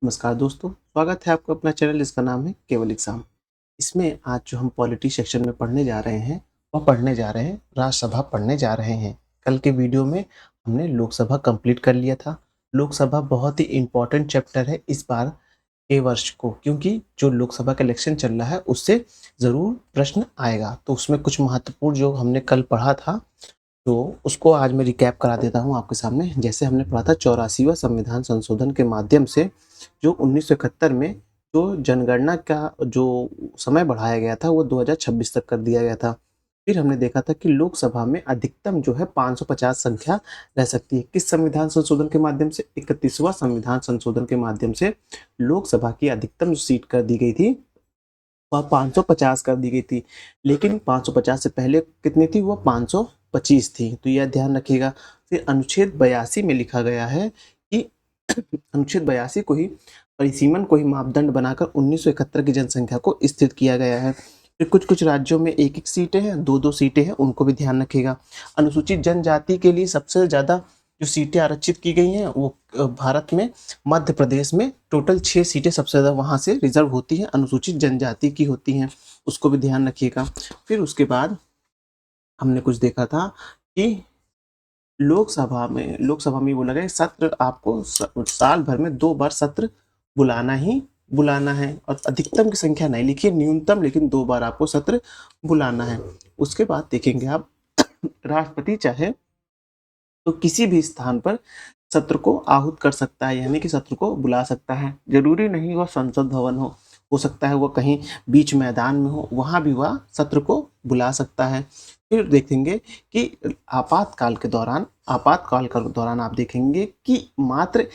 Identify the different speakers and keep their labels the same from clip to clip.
Speaker 1: नमस्कार दोस्तों, स्वागत है आपका अपना चैनल जिसका नाम है केवल एग्जाम। इसमें आज जो हम पॉलिटी सेक्शन में पढ़ने जा रहे हैं, वह पढ़ने जा रहे हैं राज्यसभा पढ़ने जा रहे हैं। कल के वीडियो में हमने लोकसभा कंप्लीट कर लिया था। लोकसभा बहुत ही इम्पोर्टेंट चैप्टर है इस बार के वर्ष को, क्योंकि जो लोकसभा का इलेक्शन चल रहा है उससे ज़रूर प्रश्न आएगा। तो उसमें कुछ महत्वपूर्ण जो हमने कल पढ़ा था, तो उसको आज मैं रिकैप करा देता हूँ आपके सामने। जैसे हमने पढ़ा था 84वां संविधान संशोधन के माध्यम से जो 1971 में जो जनगणना का जो समय बढ़ाया गया था वो 2026 तक कर दिया गया था। फिर हमने देखा था कि लोकसभा में अधिकतम जो है 550 संख्या रह सकती है। किस संविधान संशोधन के माध्यम से? 31वां संविधान संशोधन के माध्यम से लोकसभा की अधिकतम जो सीट कर दी गई थी वह 550 कर दी गई थी। लेकिन 550 से पहले कितनी थी? वो 525 थी। तो यह ध्यान रखिएगा। फिर अनुच्छेद 82 में लिखा गया है कि अनुच्छेद 82 को ही परिसीमन को ही मापदंड बनाकर 1971 की जनसंख्या को स्थिर किया गया है। फिर कुछ कुछ राज्यों में एक एक सीटें हैं, दो दो सीटें हैं, उनको भी ध्यान रखिएगा। अनुसूचित जनजाति के लिए सबसे ज़्यादा जो सीटें आरक्षित की गई हैं वो भारत में मध्य प्रदेश में टोटल 6 सीटें सबसे ज़्यादा वहाँ से रिजर्व होती हैं, अनुसूचित जनजाति की होती हैं, उसको भी ध्यान रखिएगा। फिर उसके बाद हमने कुछ देखा था कि लोकसभा में बोला गया सत्र आपको साल भर में 2 बार सत्र बुलाना ही बुलाना है, और अधिकतम की संख्या नहीं लिखिए, न्यूनतम, लेकिन 2 बार आपको सत्र बुलाना है। उसके बाद देखेंगे आप राष्ट्रपति चाहे तो किसी भी स्थान पर सत्र को आहूत कर सकता है, यानी कि सत्र को बुला सकता है। जरूरी नहीं वह संसद भवन हो सकता है वो कहीं बीच मैदान में हो, वहां भी वह सत्र को बुला सकता है। फिर देखेंगे कि आपातकाल के दौरान आप देखेंगे कि मात्र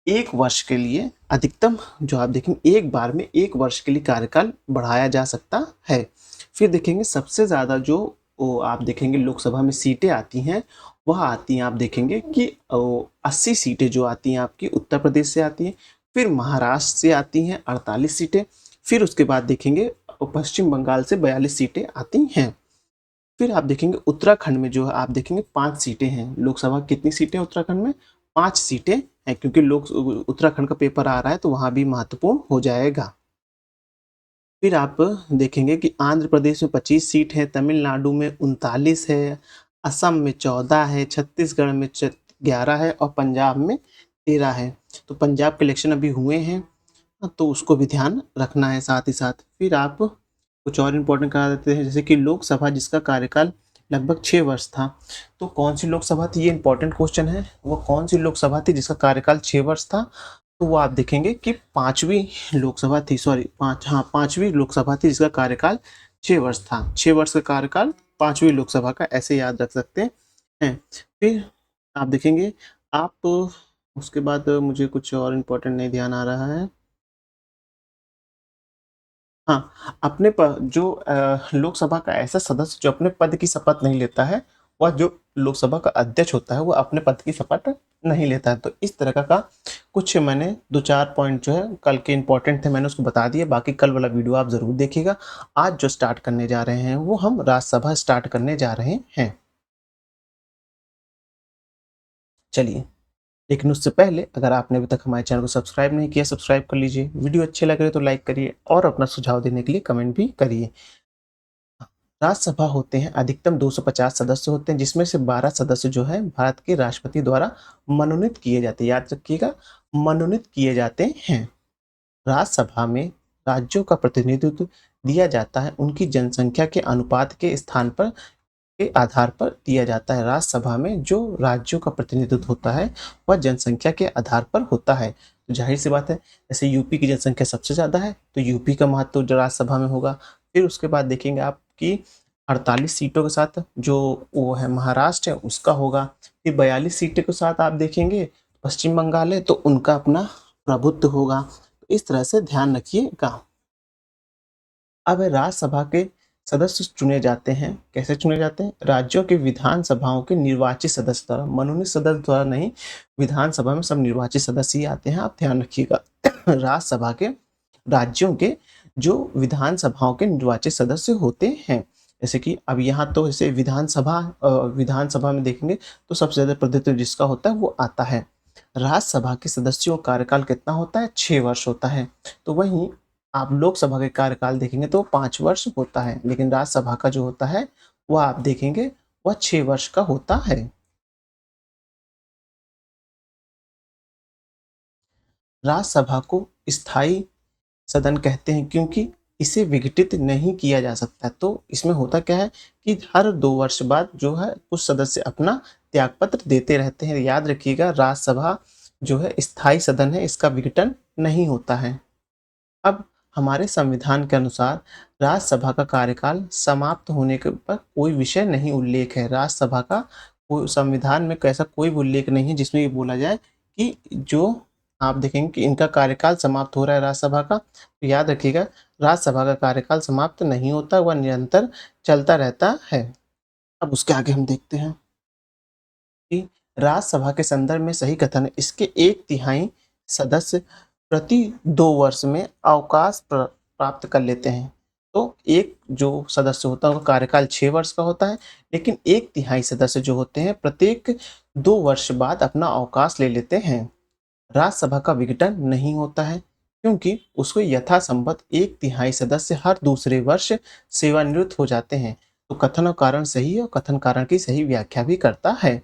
Speaker 1: 1 वर्ष के लिए अधिकतम जो आप देखेंगे एक बार में 1 वर्ष के लिए कार्यकाल बढ़ाया जा सकता है। फिर देखेंगे सबसे ज़्यादा जो आप देखेंगे लोकसभा में सीटें आती हैं, वह आती हैं आप देखेंगे कि 80 सीटें जो आती हैं आपकी उत्तर प्रदेश से आती हैं। फिर महाराष्ट्र से आती हैं 48 सीटें। फिर उसके बाद देखेंगे पश्चिम बंगाल से 42 सीटें आती हैं। फिर आप देखेंगे उत्तराखंड में जो है आप देखेंगे 5 सीटें हैं। लोकसभा कितनी सीटें उत्तराखंड में? 5 सीटें हैं, क्योंकि लोग उत्तराखंड का पेपर आ रहा है तो वहाँ भी महत्वपूर्ण हो जाएगा। फिर आप देखेंगे कि आंध्र प्रदेश में 25 सीट है, तमिलनाडु में 39 है, असम में 14 है, छत्तीसगढ़ में 11 है और पंजाब में 13 है। तो पंजाब के इलेक्शन अभी हुए हैं, तो उसको भी ध्यान रखना है साथ ही साथ। फिर आप कुछ और इम्पोर्टेंट करा देते हैं, जैसे कि लोकसभा जिसका कार्यकाल लगभग 6 वर्ष था, तो कौन सी लोकसभा थी? ये इंपॉर्टेंट क्वेश्चन है। वो कौन सी लोकसभा थी जिसका कार्यकाल 6 वर्ष था? तो वो आप देखेंगे कि पांचवी लोकसभा थी जिसका कार्यकाल 6 वर्ष था। 6 वर्ष का कार्यकाल पांचवी लोकसभा का, ऐसे याद रख सकते हैं। फिर आप देखेंगे आप उसके बाद मुझे कुछ और इम्पोर्टेंट नहीं ध्यान आ रहा है। हाँ, अपने जो लोकसभा का ऐसा सदस्य जो अपने पद की शपथ नहीं लेता है, वह जो लोकसभा का अध्यक्ष होता है वो अपने पद की शपथ नहीं लेता है। तो इस तरह का कुछ मैंने 2-4 पॉइंट जो है कल के इम्पोर्टेंट थे, मैंने उसको बता दिया। बाकी कल वाला वीडियो आप ज़रूर देखिएगा। आज जो स्टार्ट करने जा रहे हैं वो हम राज्यसभा स्टार्ट करने जा रहे हैं। चलिए, लेकिन उससे पहले अगर आपने अभी तक हमारे चैनल को सब्सक्राइब नहीं किया, सब्सक्राइब कर लीजिए। वीडियो अच्छे लग रहे तो लाइक करिए और अपना सुझाव देने के लिए कमेंट भी करिए। राज्यसभा होते हैं अधिकतम 250 सदस्य होते हैं, जिसमें से 12 सदस्य जो है भारत के राष्ट्रपति द्वारा मनोनीत किए जाते हैं। याद रखिएगा, मनोनीत किए जाते हैं। राज्यसभा में राज्यों का प्रतिनिधित्व दिया जाता है उनकी जनसंख्या के अनुपात के स्थान पर के आधार पर दिया जाता है। राज्यसभा में जो राज्यों का प्रतिनिधित्व होता है वह जनसंख्या के आधार पर होता है। तो जाहिर सी बात है, जैसे यूपी की जनसंख्या सबसे ज़्यादा है तो यूपी का महत्व जो राज्यसभा में होगा। फिर उसके बाद देखेंगे आप कि 48 सीटों के साथ जो वो है महाराष्ट्र है उसका होगा। फिर 42 सीटों के साथ आप देखेंगे पश्चिम बंगाल है तो उनका अपना प्रभुत्व होगा। तो इस तरह से ध्यान रखिएगा। अब राज्यसभा के सदस्य चुने जाते हैं। कैसे चुने जाते हैं? राज्यों के विधानसभाओं के निर्वाचित सदस्य द्वारा, मनोनीत सदस्य द्वारा नहीं। विधानसभा में सब निर्वाचित सदस्य ही आते हैं, आप ध्यान रखिएगा। राज्यसभा के राज्यों के जो विधानसभाओं के निर्वाचित सदस्य होते हैं, जैसे कि अब यहाँ तो जैसे विधानसभा में देखेंगे तो सबसे ज़्यादा प्रतिनिधित्व जिसका होता है वो आता है राज्यसभा के सदस्यों का कार्यकाल कितना होता है? 6 वर्ष होता है। तो वहीं आप लोकसभा के कार्यकाल देखेंगे तो 5 वर्ष होता है, लेकिन राज्यसभा का जो होता है, वह आप देखेंगे वह 6 वर्ष का होता है। राज्यसभा को स्थायी सदन कहते हैं क्योंकि इसे विघटित नहीं किया जा सकता। तो इसमें होता क्या है कि हर 2 वर्ष बाद जो है कुछ सदस्य अपना त्यागपत्र देते रहते हैं। याद रखिएगा, राज्यसभा जो है स्थायी सदन है, इसका विघटन नहीं होता है। अब हमारे संविधान के अनुसार राज्यसभा का कार्यकाल समाप्त होने के पर कोई विषय नहीं उल्लेख है। राज्यसभा का कोई संविधान में ऐसा कोई भी उल्लेख नहीं है जिसमें ये बोला जाए कि जो आप देखेंगे कि इनका कार्यकाल समाप्त हो रहा है राज्यसभा का। तो याद रखिएगा, राज्यसभा का कार्यकाल समाप्त नहीं होता, वह निरंतर चलता रहता है। अब उसके आगे हम देखते हैं कि राज्यसभा के संदर्भ में सही कथन है। इसके 1/3 सदस्य प्रति 2 वर्ष में अवकाश प्राप्त कर लेते हैं। तो एक जो सदस्य होता है उनका कार्यकाल 6 वर्ष का होता है, लेकिन 1/3 सदस्य जो होते हैं प्रत्येक 2 वर्ष बाद अपना अवकाश ले लेते हैं। राज्यसभा का विघटन नहीं होता है क्योंकि उसको यथासंभव 1/3 सदस्य हर दूसरे वर्ष सेवानिवृत्त हो जाते हैं। तो कथन और कारण सही है और कथन कारण की सही व्याख्या भी करता है।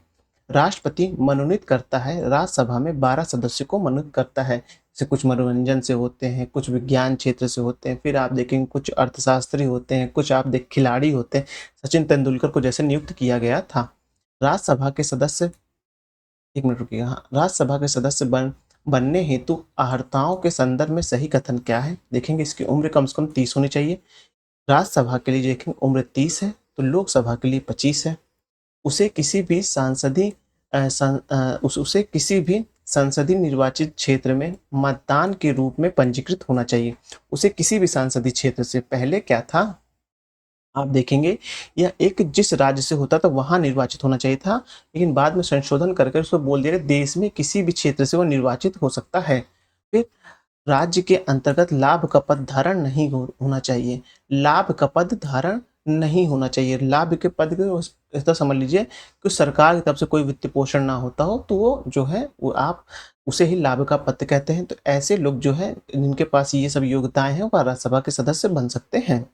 Speaker 1: राष्ट्रपति मनोनीत करता है, राज्यसभा में 12 सदस्यों को मनोनीत करता है। जैसे कुछ मनोरंजन से होते हैं, कुछ विज्ञान क्षेत्र से होते हैं, फिर आप देखेंगे कुछ अर्थशास्त्री होते हैं, कुछ आप देख खिलाड़ी होते हैं। सचिन तेंदुलकर को जैसे नियुक्त किया गया था। राज्यसभा के सदस्य 1 मिनट रुकिए। हाँ, राज्यसभा के सदस्य बनने हेतु अर्हताओं के संदर्भ में सही कथन क्या है? देखेंगे इसकी उम्र कम से कम 30 होनी चाहिए। राज्यसभा के लिए देखेंगे उम्र 30 है, तो लोकसभा के लिए 25 है। उसे किसी भी सांसदीय उसे किसी भी संसदीय निर्वाचित क्षेत्र में मतदान के रूप में पंजीकृत होना चाहिए। उसे किसी भी सांसदीय क्षेत्र से पहले क्या था? आप देखेंगे यह एक जिस राज्य से होता था वहाँ निर्वाचित होना चाहिए था, लेकिन बाद में संशोधन करके उसको बोल दिया गया देश में किसी भी क्षेत्र से वो निर्वाचित हो सकता है। फिर राज्य के अंतर्गत लाभ का पद धारण नहीं होना चाहिए। लाभ का पद धारण नहीं होना चाहिए। लाभ के पद को ऐसा समझ लीजिए कि सरकार की तरफ से कोई वित्त पोषण ना होता हो, तो वो जो है वो आप उसे ही लाभ का पद कहते हैं। तो ऐसे लोग जो है जिनके पास ये सब योग्यताएं हैं वह राज्यसभा के सदस्य बन सकते हैं।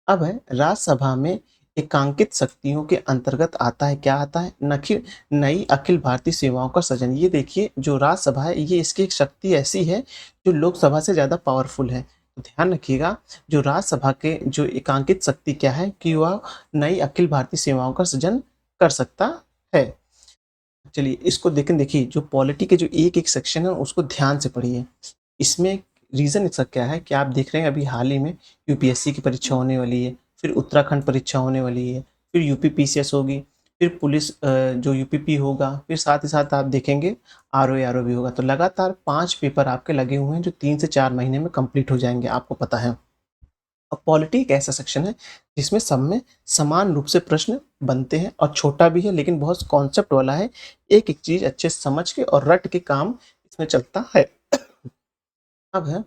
Speaker 1: अब है राज्यसभा में एकांकित शक्तियों के अंतर्गत आता है, क्या आता है? नई अखिल भारतीय सेवाओं का सृजन। ये देखिए जो राज्यसभा है ये इसकी एक शक्ति ऐसी है जो लोकसभा से ज़्यादा पावरफुल है। तो ध्यान रखिएगा, जो राज्यसभा के जो एकांकित शक्ति क्या है कि वह नई अखिल भारतीय सेवाओं का सृजन कर सकता है। चलिए इसको देखिए जो पॉलिटी के जो एक-एक सेक्शन है उसको ध्यान से पढ़िए। इसमें रीज़न इसका क्या है कि आप देख रहे हैं अभी हाल ही में यूपीएससी की परीक्षा होने वाली है, फिर उत्तराखंड परीक्षा होने वाली है, फिर यूपी पीसीएस होगी, फिर पुलिस जो यूपीपी होगा, फिर साथ ही साथ आप देखेंगे आरओ आरओ भी होगा। तो लगातार 5 पेपर आपके लगे हुए हैं जो 3 से 4 महीने में कंप्लीट हो जाएँगे, आपको पता है। अब पॉलिटी एक ऐसा सेक्शन है जिसमें सब में समान रूप से प्रश्न बनते हैं और छोटा भी है लेकिन बहुत कॉन्सेप्ट वाला है। एक-एक चीज़ अच्छे से समझ के और रट के काम इसमें चलता है। अब है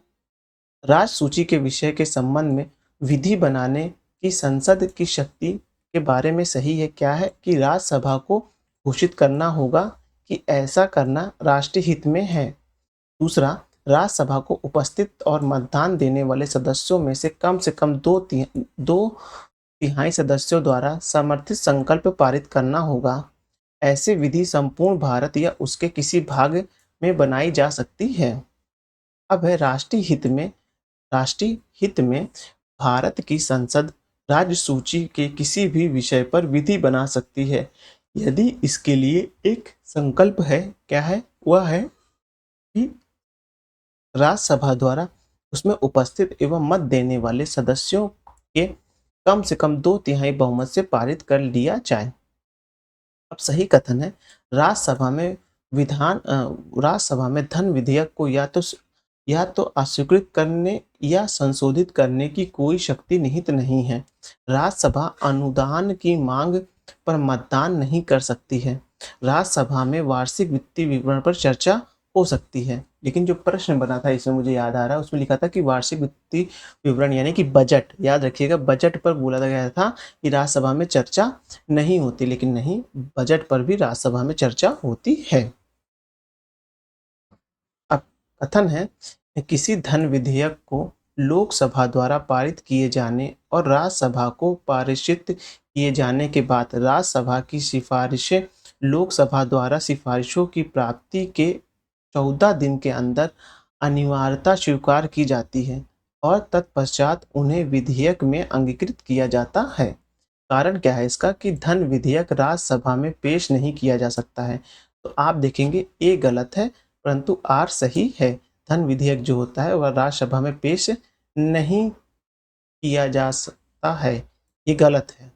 Speaker 1: राज्य सूची के विषय के संबंध में विधि बनाने की संसद की शक्ति के बारे में सही है क्या है कि राज्यसभा को घोषित करना होगा कि ऐसा करना राष्ट्रीय हित में है। दूसरा, राज्यसभा को उपस्थित और मतदान देने वाले सदस्यों में से कम 2/3 सदस्यों द्वारा समर्थित संकल्प पारित करना होगा। ऐसे विधि संपूर्ण भारत या उसके किसी भाग में बनाई जा सकती है। अब है राष्ट्रीय हित में भारत की संसद राज्य सूची के किसी भी विषय पर विधि बना सकती है यदि इसके लिए एक संकल्प है। क्या है? वह है कि राज्यसभा द्वारा उसमें उपस्थित एवं मत देने वाले सदस्यों के कम से कम 2/3 बहुमत से पारित कर लिया जाए। अब सही कथन है राज्यसभा में धन विधेयक को या तो अस्वीकृत करने या संशोधित करने की कोई शक्ति निहित नहीं है। राज्यसभा अनुदान की मांग पर मतदान नहीं कर सकती है। राज्यसभा में वार्षिक वित्तीय विवरण पर चर्चा हो सकती है, लेकिन जो प्रश्न बना था इसमें मुझे याद आ रहा है उसमें लिखा था कि वार्षिक वित्तीय विवरण यानी कि बजट, याद रखिएगा बजट पर बोला गया था कि राज्यसभा में चर्चा नहीं होती, लेकिन नहीं, बजट पर भी राज्यसभा में चर्चा होती है। कथन है, किसी धन विधेयक को लोकसभा द्वारा पारित किए जाने और राज्यसभा को पारित किए जाने के बाद राज्यसभा की सिफारिशें लोकसभा द्वारा सिफारिशों की प्राप्ति के 14 दिन के अंदर अनिवार्यता स्वीकार की जाती है और तत्पश्चात उन्हें विधेयक में अंगीकृत किया जाता है। कारण क्या है इसका कि धन विधेयक राज्यसभा में पेश नहीं किया जा सकता है। तो आप देखेंगे ए गलत है परंतु आर सही है। धन विधेयक जो होता है वह राज्यसभा में पेश नहीं किया जा सकता है, ये गलत है।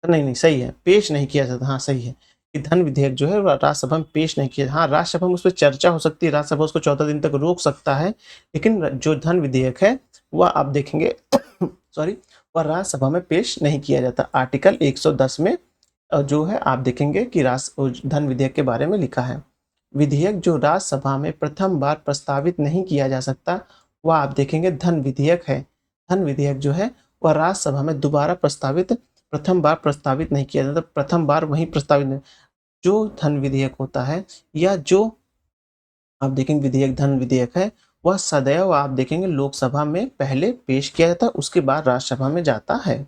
Speaker 1: नहीं, सही है, पेश नहीं किया जाता, हाँ, सही है कि धन विधेयक जो है वह राज्यसभा में पेश नहीं किया, हाँ, राज्यसभा में उस पे चर्चा हो सकती है, राज्यसभा उसको 14 दिन तक रोक सकता है, लेकिन जो धन विधेयक है वह आप देखेंगे सॉरी, वह राज्यसभा में पेश नहीं किया जाता। आर्टिकल 110 में जो है आप देखेंगे कि धन विधेयक के बारे में लिखा है। विधेयक जो राज्यसभा में प्रथम बार प्रस्तावित नहीं किया जा सकता, वह आप देखेंगे धन विधेयक है। धन विधेयक जो है वह राज्यसभा में दोबारा प्रथम बार प्रस्तावित नहीं किया जाता, प्रथम बार वहीं प्रस्तावित नहीं। जो धन विधेयक होता है या जो आप देखेंगे विधेयक धन विधेयक है, वह सदैव आप देखेंगे लोकसभा में पहले पेश किया जाता है, उसके बाद राज्यसभा में जाता है।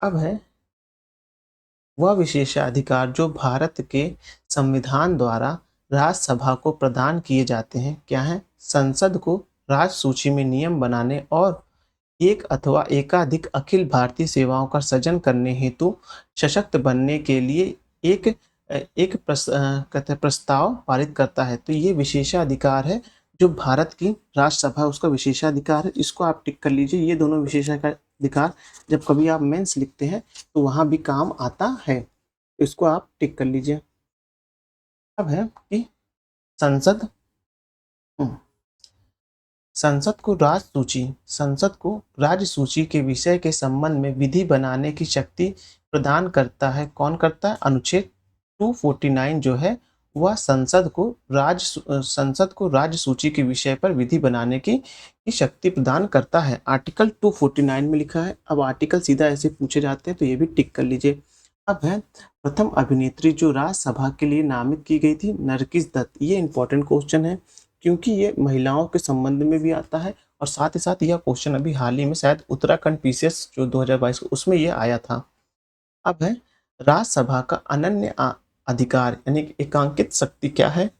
Speaker 1: अब है वह विशेषाधिकार जो भारत के संविधान द्वारा राज्यसभा को प्रदान किए जाते हैं, क्या है? संसद को राज्य सूची में नियम बनाने और एक अथवा एकाधिक अखिल भारतीय सेवाओं का सृजन करने हेतु सशक्त बनने के लिए कहते हैं प्रस्ताव पारित करता है। तो ये विशेषाधिकार है जो भारत की राज्यसभा है उसका विशेषाधिकार है, इसको आप टिक कर लीजिए। ये दोनों विशेषाधिकार जब कभी आप मेंस लिखते हैं तो वहां भी काम आता है, इसको आप टिक कर लीजिए। अब है कि संसद हम्म, संसद को राज्य सूची के विषय के संबंध में विधि बनाने की शक्ति प्रदान करता है। कौन करता है? अनुच्छेद 249 जो है वह संसद को राज्य सूची के विषय पर विधि बनाने की शक्ति प्रदान करता है। आर्टिकल 249 में लिखा है। अब आर्टिकल सीधा ऐसे पूछे जाते हैं तो ये भी टिक कर लीजिए। अब है प्रथम अभिनेत्री जो राज्यसभा के लिए नामित की गई थी, नरगिस दत्त। ये इंपॉर्टेंट क्वेश्चन है क्योंकि ये महिलाओं के संबंध में भी आता है और साथ ही साथ यह क्वेश्चन अभी हाल ही में शायद उत्तराखंड पीसीएस जो 2022 उसमें यह आया था। अब है राज्यसभा का अनन्य अधिकार यानी एकांकित शक्ति क्या है?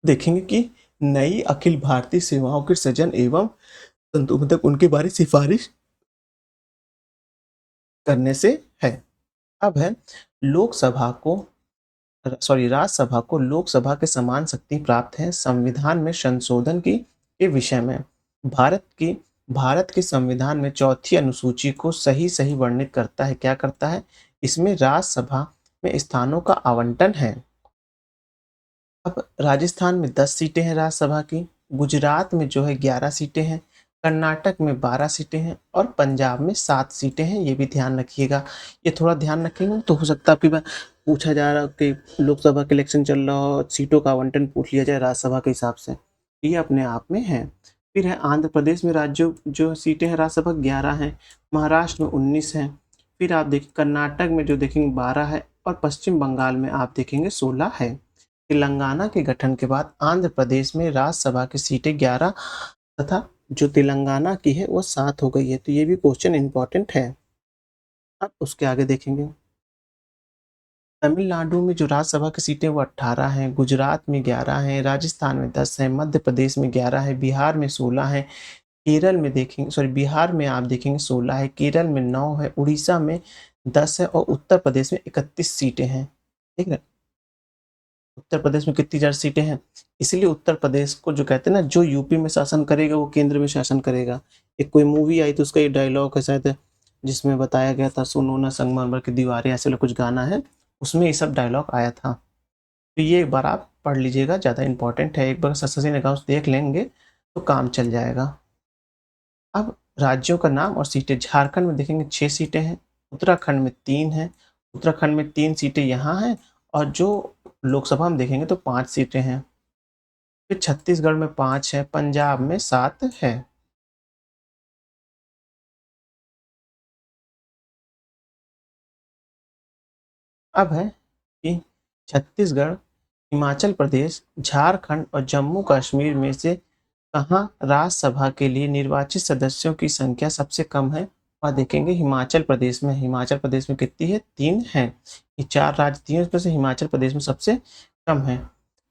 Speaker 1: देखेंगे कि नई अखिल भारतीय सेवाओं के सृजन एवं मतलब उनके बारे सिफारिश करने से है। अब है लोकसभा को राज्यसभा को लोकसभा के समान शक्ति प्राप्त है संविधान में संशोधन की के विषय में। भारत के संविधान में चौथी अनुसूची को सही वर्णित करता है। क्या करता है? इसमें राज्यसभा में स्थानों का आवंटन है। अब राजस्थान में 10 सीटें हैं राज्यसभा की, गुजरात में जो है 11 सीटें हैं, कर्नाटक में 12 सीटें हैं और पंजाब में 7 सीटें हैं। ये भी ध्यान रखिएगा, ये थोड़ा ध्यान रखेंगे तो हो सकता है आपकी बार पूछा जा रहा कि लोकसभा के इलेक्शन चल रहा हो, सीटों का आवंटन पूछ लिया जाए राज्यसभा के हिसाब से, ये अपने आप में है। फिर है आंध्र प्रदेश में राज्यों जो सीटें हैं राज्यसभा 11 हैं, महाराष्ट्र में 19 हैं, फिर आप देखिए कर्नाटक में जो देखेंगे 12 है और पश्चिम बंगाल में आप देखेंगे 16 है। तेलंगाना के गठन के बाद आंध्र प्रदेश में राज्यसभा की सीटें 11 तथा जो तेलंगाना की है वो 7 हो गई है। तो ये भी क्वेश्चन इंपॉर्टेंट है। अब उसके आगे देखेंगे तमिलनाडु में जो राज्यसभा की सीटें वो 18 हैं, गुजरात में 11 हैं, राजस्थान में 10 हैं, मध्य प्रदेश में 11 है, बिहार में 16 है, केरल में देखेंगे बिहार में आप देखेंगे 16 है, केरल में 9 है, उड़ीसा में 10 है और उत्तर प्रदेश में 31 सीटें हैं। ठीक है, उत्तर प्रदेश में कितनी ज़्यादा सीटें हैं, इसलिए उत्तर प्रदेश को जो कहते हैं ना, जो यूपी में शासन करेगा वो केंद्र में शासन करेगा। एक कोई मूवी आई तो उसका ये डायलॉग है शायद, जिसमें बताया गया था सुनो ना संगमरमर की दीवारें, ऐसे कुछ गाना है, उसमें ये सब डायलॉग आया था। तो ये एक बार आप पढ़ लीजिएगा, ज़्यादा इंपॉर्टेंट है, एक बार सस्सी निगाह से देख लेंगे तो काम चल जाएगा। अब राज्यों का नाम और सीटें, झारखंड में देखेंगे 6 सीटें हैं, उत्तराखंड में 3 हैं, उत्तराखंड में 3 सीटें यहाँ हैं और जो लोकसभा में देखेंगे तो 5 सीटें हैं। फिर छत्तीसगढ़ में 5 है, पंजाब में 7 है। अब है कि छत्तीसगढ़, हिमाचल प्रदेश, झारखंड और जम्मू कश्मीर में से कहाँ राज्यसभा के लिए निर्वाचित सदस्यों की संख्या सबसे कम है? वह देखेंगे हिमाचल प्रदेश में। हिमाचल प्रदेश में कितनी है? 3 है। ये 4 राज्य 3 में से हिमाचल प्रदेश में सबसे कम है।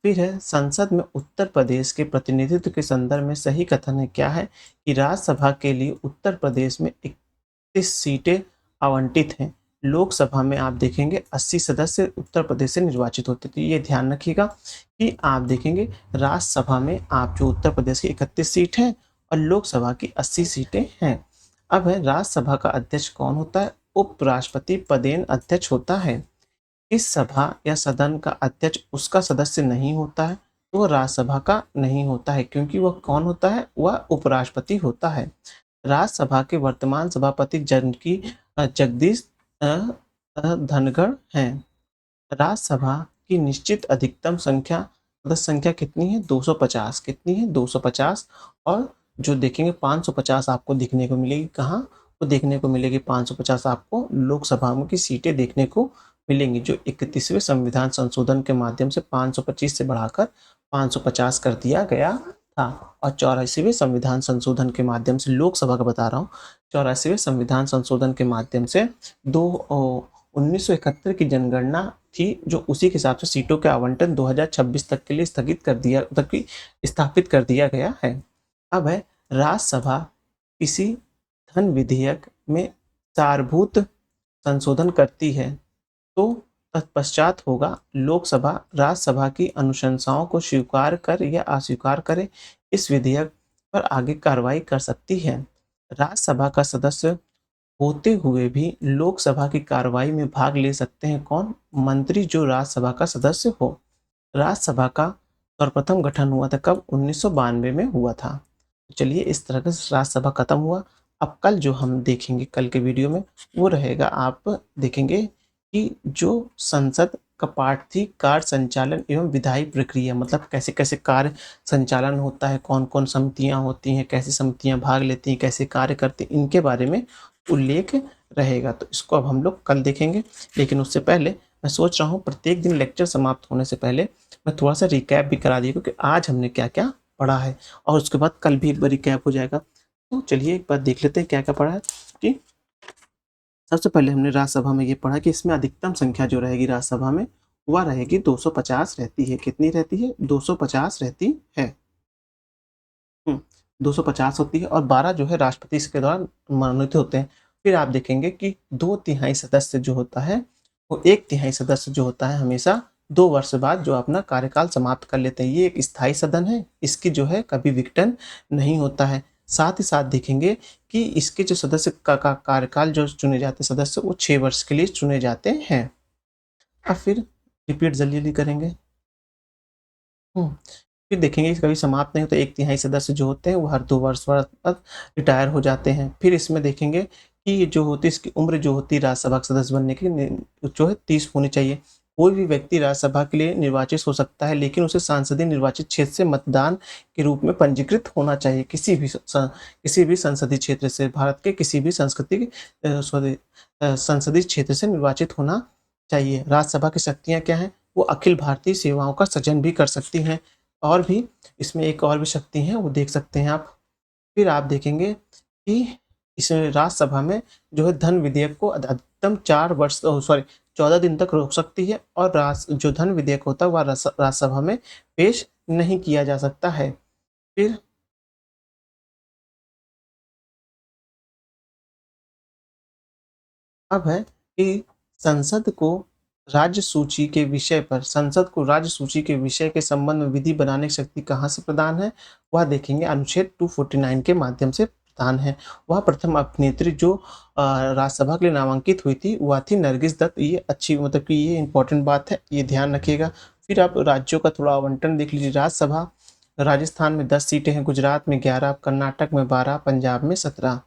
Speaker 1: फिर है संसद में उत्तर प्रदेश के प्रतिनिधित्व के संदर्भ में सही कथन है क्या है? कि राज्यसभा के लिए उत्तर प्रदेश में 31 सीटें आवंटित हैं। लोकसभा में आप देखेंगे 80 सदस्य उत्तर प्रदेश से निर्वाचित होते थे। ये ध्यान रखिएगा कि आप देखेंगे राज्यसभा में आप जो उत्तर प्रदेश की 31 सीट है और लोकसभा की 80 सीटें हैं। अब है राज्यसभा का अध्यक्ष कौन होता है? उपराष्ट्रपति पदेन अध्यक्ष होता है। इस सभा या सदन का अध्यक्ष उसका सदस्य नहीं होता है, तो वह राज्यसभा का नहीं होता है, क्योंकि वह कौन होता है? वह उपराष्ट्रपति होता है। राज्यसभा के वर्तमान सभापति जगदीश धनखड़ हैं। राज्यसभा की निश्चित अधिकतम सदस्य संख्या कितनी है? 250। कितनी है? 250। और जो देखेंगे 550 आपको देखने को मिलेगी कहाँ? तो देखने को मिलेगी 550 आपको लोकसभा में की सीटें देखने को मिलेंगी, जो 31वें संविधान संशोधन के माध्यम से 525 से बढ़ाकर 550 कर दिया गया था। और 84वें संविधान संशोधन के माध्यम से, लोकसभा का बता रहा हूँ, 84वें संविधान संशोधन के माध्यम से 1971 की जनगणना थी, जो उसी के हिसाब से सीटों के आवंटन 2026 तक के लिए स्थापित कर दिया गया है। अब है राज्यसभा किसी धन विधेयक में सारभूत संशोधन करती है तो तत्पश्चात होगा लोकसभा राज्यसभा की अनुशंसाओं को स्वीकार कर या अस्वीकार करे, इस विधेयक पर आगे कार्रवाई कर सकती है। राज्यसभा का सदस्य होते हुए भी लोकसभा की कार्रवाई में भाग ले सकते हैं कौन? मंत्री जो राज्यसभा का सदस्य हो। राज्यसभा का सर्वप्रथम गठन हुआ था कब? 1992 में हुआ था। चलिए इस तरह से राज्यसभा खत्म हुआ। अब कल जो हम देखेंगे कल के वीडियो में वो रहेगा, आप देखेंगे कि जो संसद का पाठ थी कार्य संचालन एवं विधायी प्रक्रिया, मतलब कैसे कैसे कार्य संचालन होता है, कौन कौन समितियां होती हैं, कैसे समितियां भाग लेती हैं, कैसे कार्य करती हैं, इनके बारे में उल्लेख रहेगा। तो इसको अब हम लोग कल देखेंगे। लेकिन उससे पहले मैं सोच रहा हूँ प्रत्येक दिन लेक्चर समाप्त होने से पहले मैं थोड़ा सा रिकैप भी करा दिया, क्योंकि आज हमने क्या क्या पढ़ा है, और उसके बाद कल भी एक बार रिकैप हो जाएगा। तो चलिए एक बार देख लेते हैं क्या क्या पढ़ा है। कि सबसे पहले हमने राज्यसभा में ये पढ़ा कि इसमें अधिकतम संख्या जो रहेगी राज्यसभा में वह रहेगी 250 रहती है। कितनी रहती है? 250 रहती है। 250 होती है, और 12 जो है राष्ट्रपति के द्वारा मनोनीत होते हैं। फिर आप देखेंगे कि 2/3 सदस्य जो होता है वो 1/3 सदस्य जो होता है हमेशा 2 वर्ष बाद जो अपना कार्यकाल समाप्त कर लेते हैं। ये एक स्थायी सदन है, इसकी जो है कभी विघटन नहीं होता है। साथ ही साथ देखेंगे कि इसके जो सदस्य का कार्यकाल जो चुने जाते हैं सदस्य, वो 6 वर्ष के लिए चुने जाते हैं। अब फिर रिपीट जल्दी करेंगे। फिर देखेंगे कि कभी समाप्त नहीं होता, 1/3 सदस्य जो होते हैं वो हर 2 वर्ष बाद रिटायर हो जाते हैं। फिर इसमें देखेंगे कि जो होती है इसकी उम्र जो होती है राज्यसभा का सदस्य बनने की जो है 30 होनी चाहिए। कोई भी व्यक्ति राज्यसभा के लिए निर्वाचित हो सकता है, लेकिन उसे सांसदीय निर्वाचित क्षेत्र से मतदान के रूप में पंजीकृत होना चाहिए। किसी भी संसदीय क्षेत्र से, भारत के किसी भी संसदीय क्षेत्र से निर्वाचित होना चाहिए। राज्यसभा की शक्तियाँ क्या हैं? वो अखिल भारतीय सेवाओं का सृजन भी कर सकती हैं, और भी इसमें एक और भी शक्ति है वो देख सकते हैं आप। फिर आप देखेंगे कि इस राज्यसभा में जो है धन विधेयक को अधिकतम 14 दिन तक रोक सकती है, और जो धन विधेयक होता है वह राज्यसभा में पेश नहीं किया जा सकता है। फिर अब है कि संसद को संसद को राज्य सूची के विषय के संबंध में विधि बनाने की शक्ति कहाँ से प्रदान है? वह देखेंगे अनुच्छेद 249 के माध्यम से प्रदान है। वह प्रथम अभिनेत्री जो राज्यसभा के लिए नामांकित हुई थी वह थी नरगिस दत्त। ये अच्छी, मतलब कि ये इंपॉर्टेंट बात है, ये ध्यान रखिएगा। फिर आप राज्यों का थोड़ा आवंटन देख लीजिए। राज्यसभा राजस्थान में 10 सीटें हैं, गुजरात में 11, कर्नाटक में 12, पंजाब में 17,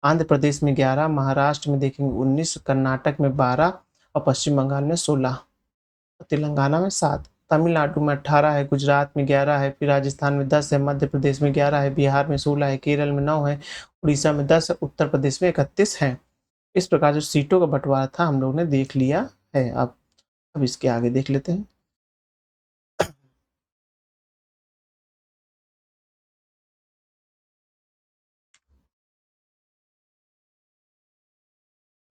Speaker 1: आंध्र प्रदेश में 11, महाराष्ट्र में देखेंगे 19, कर्नाटक में 12 और पश्चिम बंगाल में 16, तेलंगाना में 7, तमिलनाडु में 18 है, गुजरात में 11 है, फिर राजस्थान में 10 है, मध्य प्रदेश में 11 है, बिहार में 16 है, केरल में 9 है, उड़ीसा में 10 है, उत्तर प्रदेश में 31 है। इस प्रकार जो सीटों का बंटवारा था हम लोग ने देख लिया है। अब अब इसके आगे देख लेते हैं।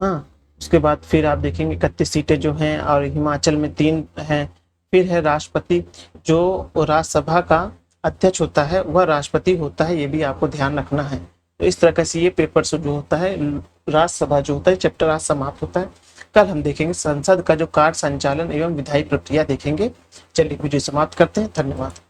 Speaker 1: हाँ, उसके बाद फिर आप देखेंगे 31 सीटें जो हैं और हिमाचल में 3 हैं। फिर है राष्ट्रपति, जो राज्यसभा का अध्यक्ष होता है वह राष्ट्रपति होता है, ये भी आपको ध्यान रखना है। तो इस तरह से ये पेपर से जो होता है राज्यसभा जो होता है चैप्टर आज समाप्त होता है। कल हम देखेंगे संसद का जो कार्य संचालन एवं विधायी प्रक्रिया देखेंगे। चलिए वीडियो समाप्त करते हैं, धन्यवाद।